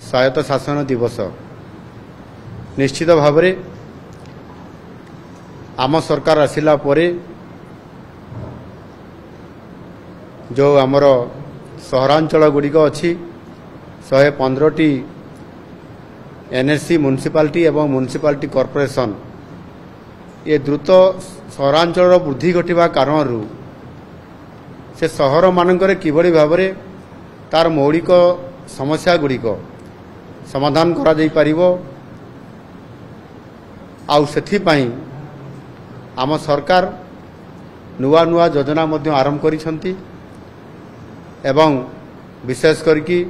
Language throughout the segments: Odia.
स्वायत्त शासन दिवस निश्चित भाव में आम सरकार आसिला परे जो आमर सहरांचल गुड़िक अच्छी 115टी एनएससी म्युनिसिपालिटी एवं म्युनिसिपालिटी कॉर्पोरेशन ये द्रुत सहरांचल वृद्धि घटवा कारण से सहर मानकर किभली भाव में तार मौलिक समस्या गुड़िक समाधान करा जाई परिबो आउ सेथिपाई आम सरकार नुआ नुआ योजना मध्य आरंभ करिसंती एवं विशेष करके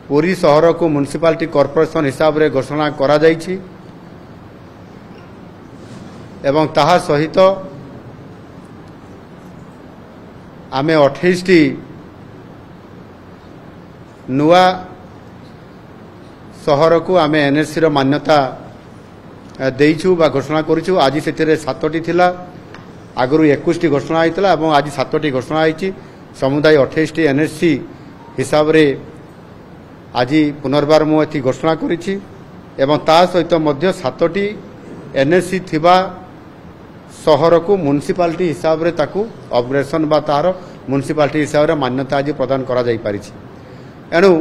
पुरी सहर को म्युनिसिपालिटी कॉर्पोरेशन हिसाब रे घोषणा करा जाइछि एवं ताहा सहित आमे 28टी नुआ सहर को आमे एनएससी रो मान्यता देइछु बा घोषणा करिछु। आज सेतिरे 7टी थिला आगरु 21टी घोषणा आइतला एवं आज 7टी घोषणा आइछि। समुदाय 28टी एनएससी हिसाब रे आज पुनर्बार मु एथि घोषणा करिछि एवं ता सहित मध्य 7टी एनएससी थिबा सहर को म्युनिसिपालिटी हिसाब रे ताकू अपग्रेडेशन बा तार म्युनिसिपालिटी हिसाब रे मान्यता आज प्रदान करा जाई पारिछि। एणु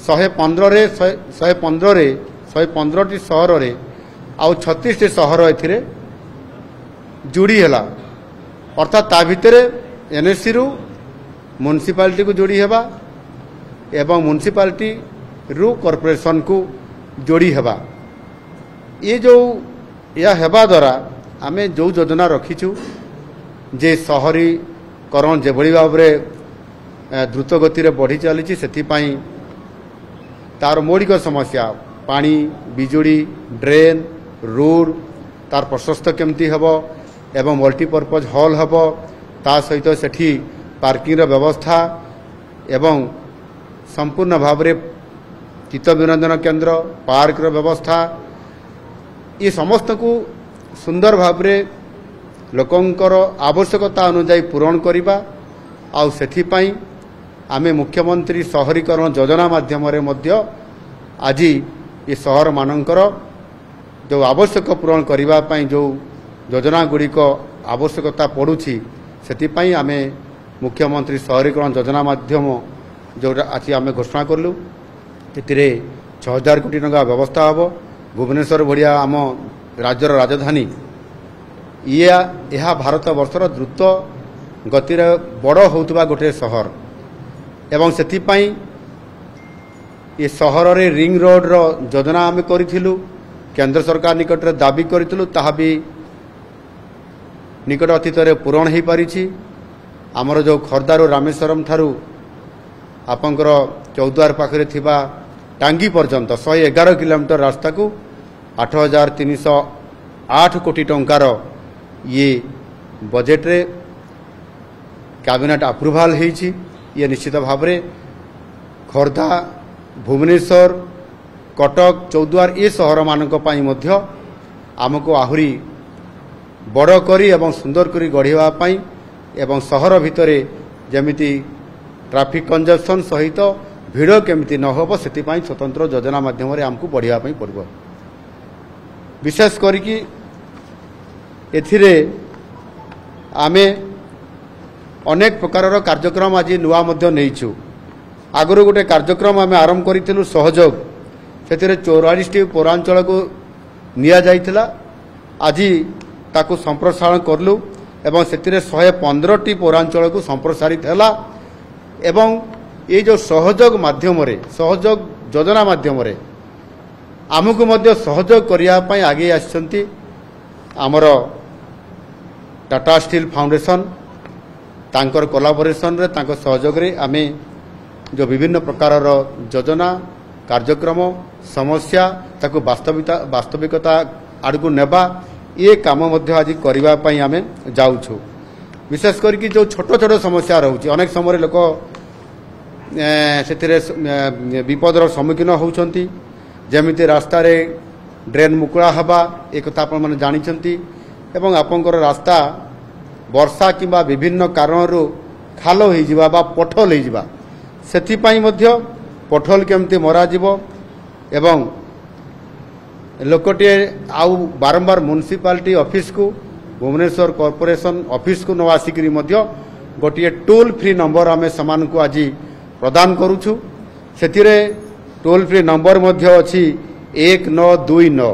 115टी सहर रे आउ 36टी सहर एथिरे जोड़ी हैला अर्थात ता भितरे एनएससी रु म्युनिसिपालिटी को जोड़ी हेबा एवं म्युनिसिपालिटी रु कॉर्पोरेशन को जोड़ी हेबा। ये जो या हेबा द्वारा आमे जो योजना रखीचु जे शहरीकरण जेभली भाव में द्रुत गति रे बढ़ी चली से तार मौलिक समस्या पानी बिजुड़ी ड्रेन रोड तार प्रशस्त केमती हेब एवं मल्टीपर्पज हॉल हेब ता सहित सेठी पार्किंग रो व्यवस्था एवं संपूर्ण भाव में चित्त विनोदन केन्द्र पार्क रो व्यवस्था ये समस्त को सुंदर भाव में लोकंकर आवश्यकता अनुजाई पूरण करवा आउ सेथिपाई आमे मुख्यमंत्री शहरीकरण योजना माध्यम रे मध्य आज ये सहर मानकर जो आवश्यक पूरण करबा पई जो योजना गुड़िक आवश्यकता पड़ुछि सेथिपाई आमे मुख्यमंत्री शहरीकरण योजना माध्यम जो आज आमे घोषणा करलु एतिरे 6000 कोटी टंका व्यवस्था हबो। भुवनेश्वर भड़िया आम राज्यर राजधानी यह भारत वर्षर द्रुत गतिर बड़ होउतबा गोटे सहर एवं सेथिपाई ये सहर रे रिंग रोड रो योजना आम करिथिलु केंद्र सरकार निकट रे दाबी करिथिलु ताहा भी निकट अतीत रे पूरण हो पारिछि। आमर जो खर्दारू रामेश्वरम थारू आपंकर चौद्वार पाखरे थिबा टांगी पर्यंत 111 किलोमीटर रास्ता को 8308 कोटी टंकार ये बजेट रे कैबिनेट अप्रूवाल होईछि। ये निश्चित भाव में खर्दा भुवनेश्वर कटक चौद्वार ये सहर मानक पई मध्य आमको आहुरी बड़ करी एवं सुंदर करी गढ़िबा पई एवं सहर भितरे जेमिति ट्रैफिक कंजक्शन सहित भिड़ केमिति न होबो सेतिपाई स्वतंत्र योजना माध्यम रे आमको बढ़िया पई पड़बो। विशेष करिकी एथिरे आमे अनेक प्रकार कार्यक्रम आज नुआ मध्य नहींचु। आगुरी गोटे कार्यक्रम आम आरंभ करूँ सहयोग से 44टी पौरांचल को निया जाइथिला आज ताकू संप्रसारण करलु एवं से 115टी पौरांचल को संप्रसारित है एवं ये जो सहयोग माध्यम सहयोग योजना माध्यम आमको मध्य सहयोग करने आगे आसछंती आमर टाटा स्टील फाउंडेशन तांकर कोलाबोरेशन रे तांकर सहयोग रे आमे जो विभिन्न प्रकार योजना कार्यक्रम समस्या ताकू वास्तविकता आड़कू नेबा ये काम मध्य आज करबा पई आमे जाउछु। विशेष करके जो छोट छोट समस्या रहउछि अनेक समय लोक से विपदर सम्मुखीन होउछंती जेमिति रास्ता रे ड्रेन मुकुला हवा एक कथा आपण माने जानिछंती एवं आपनकर रास्ता वर्षा किंबा विभिन्न कारणरू खाल हो पठल हो ପୋଟଲ କେମିତି ମରାଯିବ ଏବଂ ଲୋକଟିଏ ଆଉ ବାରମ୍ବାର ମ୍ୟୁନିସିପାଲିଟି ଅଫିସକୁ ଭୁବନେଶ୍ୱର କର୍ପୋରେସନ ଅଫିସକୁ ନ ଆସିକରି ମଧ୍ୟ ଗୋଟିଏ ଟୋଲ୍ ଫ୍ରି ନମ୍ବର ଆମେ ସେମାନଙ୍କୁ ଆଜି ପ୍ରଦାନ କରୁଛୁ। ସେଥିରେ ଟୋଲ୍ ଫ୍ରି ନମ୍ବର ମଧ୍ୟ ଅଛି 1929।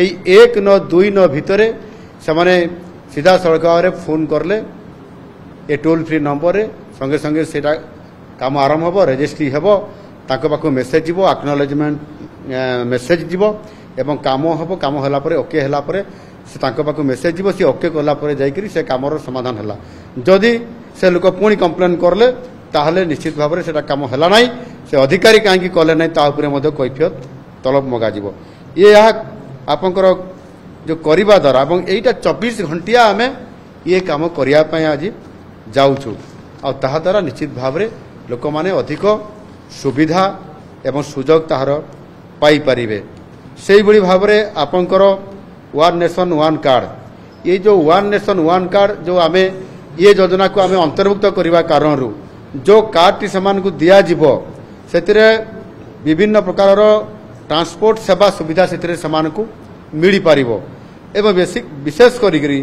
এই 1929 ଭିତରେ ସେମାନେ ସିଧାସଳଖ ଭାବରେ ଫୋନ୍ କଲେ ଏ ଟୋଲ୍ ଫ୍ରି ନମ୍ବରରେ ସଙ୍ଗେ ସଙ୍ଗେ ସେଇଟା କାମ ଆରମ୍ଭ ହେବ, ରେଜିଷ୍ଟ୍ରି ହେବ, ତାଙ୍କ ପାଖକୁ ମେସେଜ ଯିବ, ଆକ୍ନୋଲେଜମେଣ୍ଟ ମେସେଜ ଯିବ ଏବଂ କାମ ହେବ। କାମ ହେଲା ପରେ ଓକେ ହେଲା ପରେ ସେ ତାଙ୍କ ପାଖକୁ ମେସେଜ ଯିବ, ସେ ଓକେ କଲା ପରେ ଯାଇକରି ସେ କାମର ସମାଧାନ ହେଲା। ଯଦି ସେ ଲୋକ ପୁଣି କମ୍ପ୍ଲେନ୍ କଲେ ତାହେଲେ ନିଶ୍ଚିତ ଭାବରେ ସେଟା କାମ ହେଲା ନାହିଁ, ସେ ଅଧିକାରୀ କାହିଁକି କଲେ ନାହିଁ ତା ଉପରେ ମଧ୍ୟ କୈଫିୟତ ତଲବ ମଗାଯିବ। ଏହା ଆପଣଙ୍କର ଯେଉଁ କରିବା ଦ୍ୱାରା ଏବଂ ଏଇଟା 24 ଘଣ୍ଟିଆ ଆମେ ଇଏ କାମ କରିବା ପାଇଁ ଆଜି ଯାଉଛୁ ଆଉ ତାହା ଦ୍ୱାରା ନିଶ୍ଚିତ ଭାବରେ ଲୋକମାନେ ଅଧିକ ସୁବିଧା ଏବଂ ସୁଯୋଗ ତାହାର ପାଇପାରିବେ। ସେଇଭଳି ଭାବରେ ଆପଣଙ୍କର ୱାନ୍ ନେସନ୍ ୱାନ୍ କାର୍ଡ଼, ଏ ଯେଉଁ ୱାନ୍ ନେସନ୍ ୱାନ୍ କାର୍ଡ଼ ଯେଉଁ ଆମେ ଏ ଯୋଜନାକୁ ଆମେ ଅନ୍ତର୍ଭୁକ୍ତ କରିବା କାରଣରୁ ଯେଉଁ କାର୍ଡ଼ଟି ସେମାନଙ୍କୁ ଦିଆଯିବ ସେଥିରେ ବିଭିନ୍ନ ପ୍ରକାରର ଟ୍ରାନ୍ସପୋର୍ଟ ସେବା ସୁବିଧା ସେଥିରେ ସେମାନଙ୍କୁ ମିଳିପାରିବ ଏବଂ ବିଶେଷ କରିକି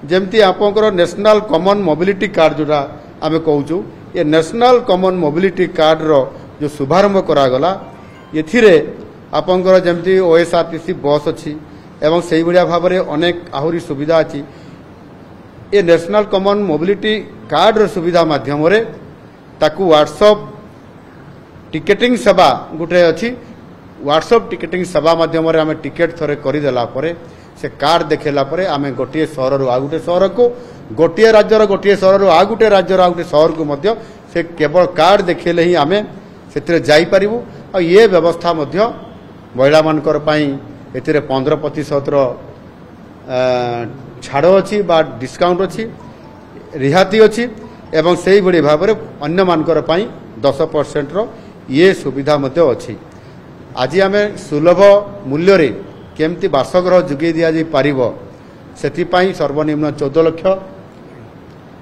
ଯେମିତି ଆପଣଙ୍କର ନ୍ୟାସନାଲ୍ କମନ୍ ମୋବିଲିଟି କାର୍ଡ଼ ଯେଉଁଟା ଆମେ କହୁଛୁ, ଏ ନ୍ୟାସନାଲ୍ କମନ୍ ମୋବିଲିଟି କାର୍ଡ଼ର ଯେଉଁ ଶୁଭାରମ୍ଭ କରାଗଲା ଏଥିରେ ଆପଣଙ୍କର ଯେମିତି OSRTC ବସ୍ ଅଛି ଏବଂ ସେଇଭଳିଆ ଭାବରେ ଅନେକ ଆହୁରି ସୁବିଧା ଅଛି। ଏ ନ୍ୟାସନାଲ୍ କମନ୍ ମୋବିଲିଟି କାର୍ଡ଼ର ସୁବିଧା ମାଧ୍ୟମରେ ତାକୁ ହ୍ୱାଟ୍ସଆପ୍ ଟିକେଟିଂ ସେବା ଗୋଟେ ଅଛି, ହ୍ୱାଟ୍ସଆପ୍ ଟିକେଟିଂ ସେବା ମାଧ୍ୟମରେ ଆମେ ଟିକେଟ୍ ଥରେ କରିଦେଲା ପରେ ସେ କାର୍ଡ଼ ଦେଖାଇଲା ପରେ ଆମେ ଗୋଟିଏ ସହରରୁ ଆଉ ଗୋଟେ ସହରକୁ, ଗୋଟିଏ ରାଜ୍ୟର ଗୋଟିଏ ସହରରୁ ଆଉ ଗୋଟେ ରାଜ୍ୟର ଆଉ ଗୋଟେ ସହରକୁ ମଧ୍ୟ ସେ କେବଳ କାର୍ଡ଼ ଦେଖାଇଲେ ହିଁ ଆମେ ସେଥିରେ ଯାଇପାରିବୁ। ଆଉ ଏ ବ୍ୟବସ୍ଥା ମଧ୍ୟ ମହିଳାମାନଙ୍କର ପାଇଁ ଏଥିରେ 15% ଛାଡ଼ ଅଛି ବା ଡିସ୍କାଉଣ୍ଟ ଅଛି, ରିହାତି ଅଛି ଏବଂ ସେଇଭଳି ଭାବରେ ଅନ୍ୟମାନଙ୍କର ପାଇଁ 10%ର ଇଏ ସୁବିଧା ମଧ୍ୟ ଅଛି। ଆଜି ଆମେ ସୁଲଭ ମୂଲ୍ୟରେ କେମିତି ବାସଗୃହ ଯୋଗାଇ ଦିଆଯାଇପାରିବ ସେଥିପାଇଁ ସର୍ବନିମ୍ନ 14 ଲକ୍ଷ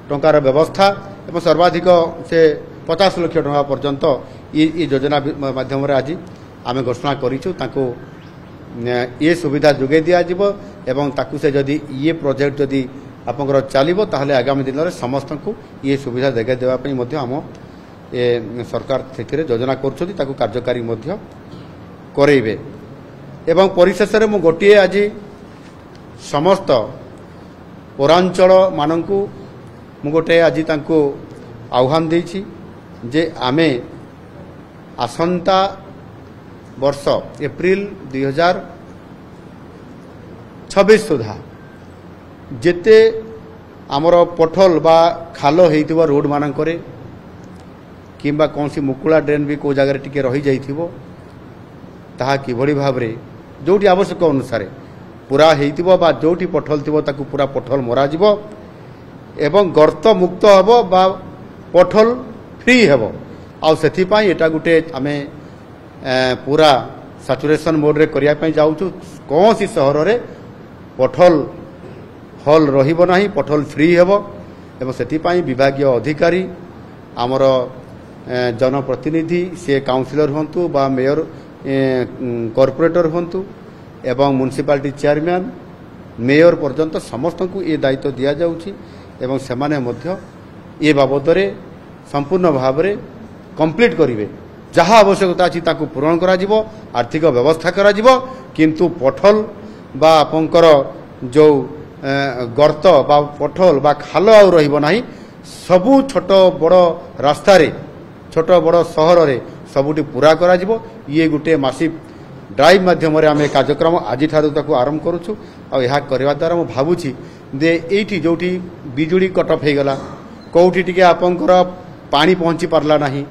ଟଙ୍କାର ବ୍ୟବସ୍ଥା ଏବଂ ସର୍ବାଧିକ ସେ 50 ଲକ୍ଷ ଟଙ୍କା ପର୍ଯ୍ୟନ୍ତ ଏ ଯୋଜନା ମାଧ୍ୟମରେ ଆଜି ଆମେ ଘୋଷଣା କରିଛୁ। ତାଙ୍କୁ ଏ ସୁବିଧା ଯୋଗାଇ ଦିଆଯିବ ଏବଂ ତାକୁ ସେ ଯଦି ଇଏ ପ୍ରୋଜେକ୍ଟ ଯଦି ଆପଣଙ୍କର ଚାଲିବ ତାହେଲେ ଆଗାମୀ ଦିନରେ ସମସ୍ତଙ୍କୁ ଇଏ ସୁବିଧା ଯୋଗାଇ ଦେବା ପାଇଁ ମଧ୍ୟ ଆମ ସରକାର ସେଥିରେ ଯୋଜନା କରୁଛନ୍ତି, ତାକୁ କାର୍ଯ୍ୟକାରୀ ମଧ୍ୟ କରେଇବେ। ଏବଂ ପରିଶେଷରେ ମୁଁ ଗୋଟିଏ ଆଜି ସମସ୍ତ ପୌରାଞ୍ଚଳମାନଙ୍କୁ ମୁଁ ଗୋଟେ ଆଜି ତାଙ୍କୁ ଆହ୍ୱାନ ଦେଇଛି ଯେ ଆମେ ଆସନ୍ତା ବର୍ଷ ଏପ୍ରିଲ 2026 ସୁଦ୍ଧା ଯେତେ ଆମର ପୋଟଲ ବା ଖାଲ ହେଇଥିବ ରୋଡ଼ମାନଙ୍କରେ କିମ୍ବା କୌଣସି ମୁକୁଳା ଡ୍ରେନ୍ ବି କେଉଁ ଜାଗାରେ ଟିକେ ରହିଯାଇଥିବ ତାହା କିଭଳି ଭାବରେ ଯେଉଁଠି ଆବଶ୍ୟକ ଅନୁସାରେ ପୁରା ହେଇଥିବ ବା ଯେଉଁଠି ପୋଟଲ ଥିବ ତାକୁ ପୁରା ପୋଟଲ ମରାଯିବ ଏବଂ ଗର୍ତ୍ତ ମୁକ୍ତ ହେବ ବା ପୋଟଲ ଫ୍ରି ହେବ। ଆଉ ସେଥିପାଇଁ ଏଟା ଗୋଟେ ଆମେ ପୁରା ସାଚୁରେସନ୍ ମୋଡ଼ରେ କରିବା ପାଇଁ ଯାଉଛୁ। କୌଣସି ସହରରେ ପୋଟଲ ହଲ୍ ରହିବ ନାହିଁ, ପୋଟଲ ଫ୍ରି ହେବ ଏବଂ ସେଥିପାଇଁ ବିଭାଗୀୟ ଅଧିକାରୀ ଆମର ଜନପ୍ରତିନିଧି ସେ କାଉନସିଲର ହୁଅନ୍ତୁ ବା ମେୟର କର୍ପୋରେଟର ହୁଅନ୍ତୁ ଏବଂ ମ୍ୟୁନିସିପାଲିଟି ଚେୟାରମ୍ୟାନ୍ ମେୟର ପର୍ଯ୍ୟନ୍ତ ସମସ୍ତଙ୍କୁ ଏ ଦାୟିତ୍ୱ ଦିଆଯାଉଛି ଏବଂ ସେମାନେ ମଧ୍ୟ ଏ ବାବଦରେ ସମ୍ପୂର୍ଣ୍ଣ ଭାବରେ କମ୍ପ୍ଲିଟ୍ କରିବେ। ଯାହା ଆବଶ୍ୟକତା ଅଛି ତାକୁ ପୂରଣ କରାଯିବ, ଆର୍ଥିକ ବ୍ୟବସ୍ଥା କରାଯିବ, କିନ୍ତୁ ପୋଟଲ ବା ଆପଣଙ୍କର ଯେଉଁ ଗର୍ତ୍ତ ବା ପୋଟଲ ବା ଖାଲ ଆଉ ରହିବ ନାହିଁ। ସବୁ ଛୋଟ ବଡ଼ ରାସ୍ତାରେ ଛୋଟ ବଡ଼ ସହରରେ ସବୁଠି ପୁରା କରାଯିବ। ଇଏ ଗୋଟିଏ ମାସିକ୍ ଡ୍ରାଇଭ୍ ମାଧ୍ୟମରେ ଆମେ କାର୍ଯ୍ୟକ୍ରମ ଆଜିଠାରୁ ତାକୁ ଆରମ୍ଭ କରୁଛୁ। ଆଉ ଏହା କରିବା ଦ୍ୱାରା ମୁଁ ଭାବୁଛି ଯେ ଏଇଠି ଯେଉଁଠି ବିଜୁଳି କଟଅଫ୍ ହେଇଗଲା, କେଉଁଠି ଟିକେ ଆପଣଙ୍କର ପାଣି ପହଞ୍ଚି ପାରିଲା ନାହିଁ,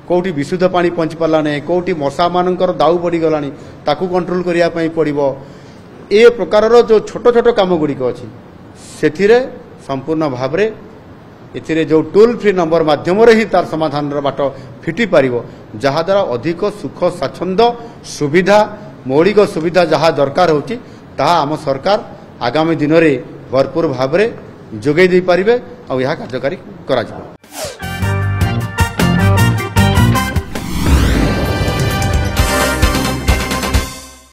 କେଉଁଠି ବିଶୁଦ୍ଧ ପାଣି ପହଞ୍ଚି ପାରିଲା ନାହିଁ, କେଉଁଠି ମଶାମାନଙ୍କର ଦାଉ ବଢ଼ିଗଲାଣି ତାକୁ କଣ୍ଟ୍ରୋଲ କରିବା ପାଇଁ ପଡ଼ିବ। ଏ ପ୍ରକାରର ଯେଉଁ ଛୋଟ ଛୋଟ କାମଗୁଡ଼ିକ ଅଛି ସେଥିରେ ସମ୍ପୂର୍ଣ୍ଣ ଭାବରେ ଏଥିରେ ଯେଉଁ ଟୋଲ୍ ଫ୍ରି ନମ୍ବର ମାଧ୍ୟମରେ ହିଁ ତାର ସମାଧାନର ବାଟ ଫିଟି ପାରିବ, ଯାହାଦ୍ୱାରା ଅଧିକ ସୁଖ ସ୍ୱାଚ୍ଛନ୍ଦ୍ୟ ସୁବିଧା ମୌଳିକ ସୁବିଧା ଯାହା ଦରକାର ହେଉଛି ତାହା ଆମ ସରକାର ଆଗାମୀ ଦିନରେ ଭରପୁର ଭାବରେ ଯୋଗାଇ ଦେଇପାରିବେ ଆଉ ଏହା କାର୍ଯ୍ୟକାରୀ କରାଯିବ।